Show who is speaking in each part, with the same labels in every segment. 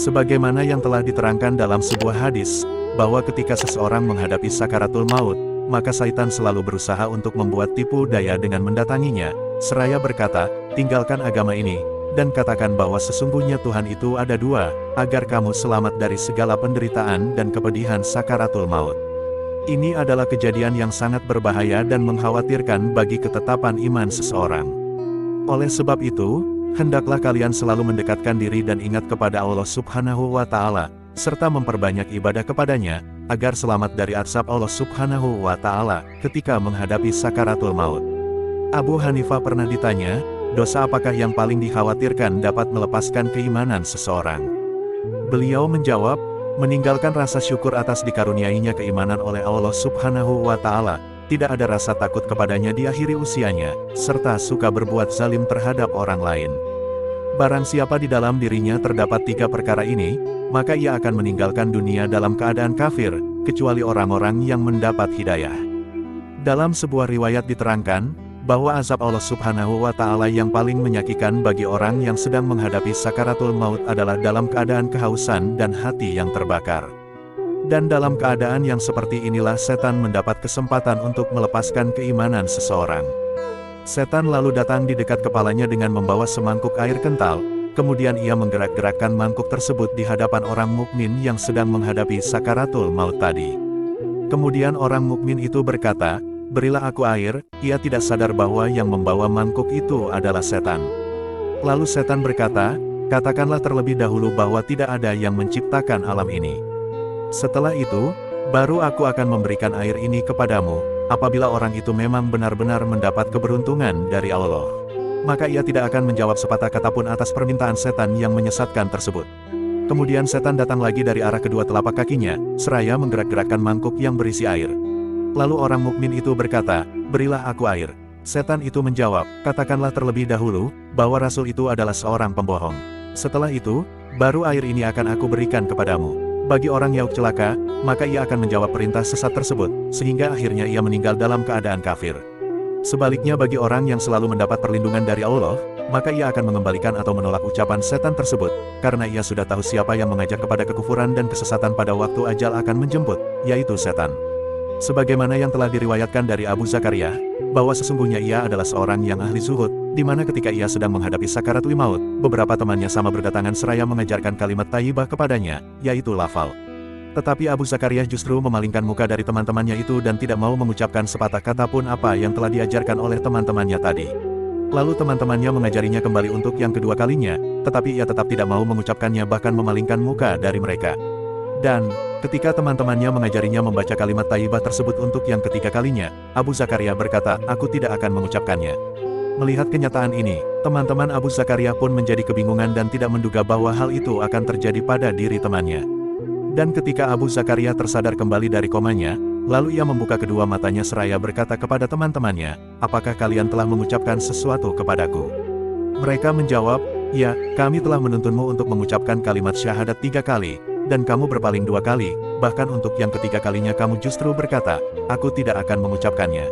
Speaker 1: Sebagaimana yang telah diterangkan dalam sebuah hadis, bahwa ketika seseorang menghadapi sakaratul maut, maka Syaitan selalu berusaha untuk membuat tipu daya dengan mendatanginya, seraya berkata, tinggalkan agama ini, dan katakan bahwa sesungguhnya Tuhan itu ada dua, agar kamu selamat dari segala penderitaan dan kepedihan sakaratul maut. Ini adalah kejadian yang sangat berbahaya dan mengkhawatirkan bagi ketetapan iman seseorang. Oleh sebab itu, hendaklah kalian selalu mendekatkan diri dan ingat kepada Allah Subhanahu wa Ta'ala, serta memperbanyak ibadah kepadanya, agar selamat dari azab Allah Subhanahu wa Ta'ala ketika menghadapi sakaratul maut. Abu Hanifah pernah ditanya, dosa apakah yang paling dikhawatirkan dapat melepaskan keimanan seseorang? Beliau menjawab, meninggalkan rasa syukur atas dikaruniainya keimanan oleh Allah Subhanahu wa Ta'ala, tidak ada rasa takut kepadanya di akhir usianya, serta suka berbuat zalim terhadap orang lain. Barang siapa di dalam dirinya terdapat tiga perkara ini, maka ia akan meninggalkan dunia dalam keadaan kafir, kecuali orang-orang yang mendapat hidayah. Dalam sebuah riwayat diterangkan, bahwa azab Allah Subhanahu wa Ta'ala yang paling menyakitkan bagi orang yang sedang menghadapi sakaratul maut adalah dalam keadaan kehausan dan hati yang terbakar. Dan dalam keadaan yang seperti inilah setan mendapat kesempatan untuk melepaskan keimanan seseorang. Setan lalu datang di dekat kepalanya dengan membawa semangkuk air kental, kemudian ia menggerak-gerakkan mangkuk tersebut di hadapan orang mukmin yang sedang menghadapi sakaratul maut tadi. Kemudian orang mukmin itu berkata, berilah aku air, ia tidak sadar bahwa yang membawa mangkuk itu adalah setan. Lalu setan berkata, katakanlah terlebih dahulu bahwa tidak ada yang menciptakan alam ini. Setelah itu, baru aku akan memberikan air ini kepadamu, apabila orang itu memang benar-benar mendapat keberuntungan dari Allah. Maka ia tidak akan menjawab sepatah kata pun atas permintaan setan yang menyesatkan tersebut. Kemudian setan datang lagi dari arah kedua telapak kakinya, seraya menggerak-gerakkan mangkuk yang berisi air. Lalu orang mukmin itu berkata, berilah aku air. Setan itu menjawab, katakanlah terlebih dahulu, bahwa Rasul itu adalah seorang pembohong. Setelah itu, baru air ini akan aku berikan kepadamu. Bagi orang yang celaka, maka ia akan menjawab perintah sesat tersebut, sehingga akhirnya ia meninggal dalam keadaan kafir. Sebaliknya bagi orang yang selalu mendapat perlindungan dari Allah, maka ia akan mengembalikan atau menolak ucapan setan tersebut, karena ia sudah tahu siapa yang mengajak kepada kekufuran dan kesesatan pada waktu ajal akan menjemput, yaitu setan. Sebagaimana yang telah diriwayatkan dari Abu Zakaria, bahwa sesungguhnya ia adalah seorang yang ahli zuhud, di mana ketika ia sedang menghadapi sakaratul maut, beberapa temannya sama berdatangan seraya mengajarkan kalimat thayyibah kepadanya, yaitu lafal. Tetapi Abu Zakaria justru memalingkan muka dari teman-temannya itu dan tidak mau mengucapkan sepatah kata pun apa yang telah diajarkan oleh teman-temannya tadi. Lalu teman-temannya mengajarinya kembali untuk yang kedua kalinya, tetapi ia tetap tidak mau mengucapkannya bahkan memalingkan muka dari mereka. Dan, ketika teman-temannya mengajarinya membaca kalimat thayyibah tersebut untuk yang ketiga kalinya, Abu Zakaria berkata, aku tidak akan mengucapkannya. Melihat kenyataan ini, teman-teman Abu Zakaria pun menjadi kebingungan dan tidak menduga bahwa hal itu akan terjadi pada diri temannya. Dan ketika Abu Zakaria tersadar kembali dari komanya, lalu ia membuka kedua matanya seraya berkata kepada teman-temannya, apakah kalian telah mengucapkan sesuatu kepadaku? Mereka menjawab, ya, kami telah menuntunmu untuk mengucapkan kalimat syahadat 3 kali, dan kamu berpaling 2 kali, bahkan untuk yang ketiga kalinya kamu justru berkata, aku tidak akan mengucapkannya.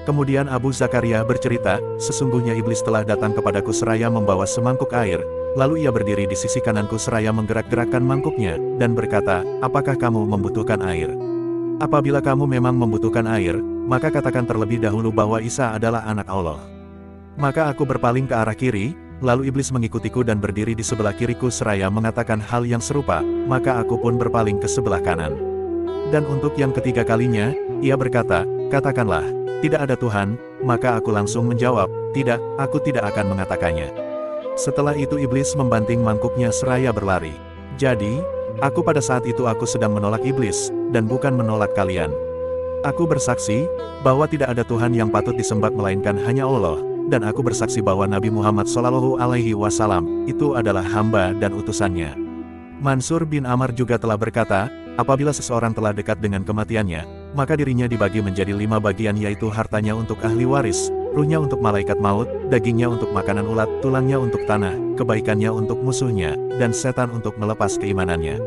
Speaker 1: Kemudian Abu Zakaria bercerita, sesungguhnya iblis telah datang kepadaku seraya membawa semangkuk air, lalu ia berdiri di sisi kananku seraya menggerak-gerakkan mangkuknya, dan berkata, apakah kamu membutuhkan air? Apabila kamu memang membutuhkan air, maka katakan terlebih dahulu bahwa Isa adalah anak Allah. Maka aku berpaling ke arah kiri, lalu iblis mengikutiku dan berdiri di sebelah kiriku seraya mengatakan hal yang serupa, maka aku pun berpaling ke sebelah kanan. Dan untuk yang ketiga kalinya, ia berkata, katakanlah, tidak ada Tuhan, maka aku langsung menjawab, tidak, aku tidak akan mengatakannya. Setelah itu iblis membanting mangkuknya seraya berlari. Jadi, aku pada saat itu aku sedang menolak iblis, dan bukan menolak kalian. Aku bersaksi, bahwa tidak ada Tuhan yang patut disembah melainkan hanya Allah, dan aku bersaksi bahwa Nabi Muhammad SAW itu adalah hamba dan utusannya. Mansur bin Amr juga telah berkata, apabila seseorang telah dekat dengan kematiannya, maka dirinya dibagi menjadi 5 bagian yaitu hartanya untuk ahli waris, ruhnya untuk malaikat maut, dagingnya untuk makanan ulat, tulangnya untuk tanah, kebaikannya untuk musuhnya, dan setan untuk melepas keimanannya.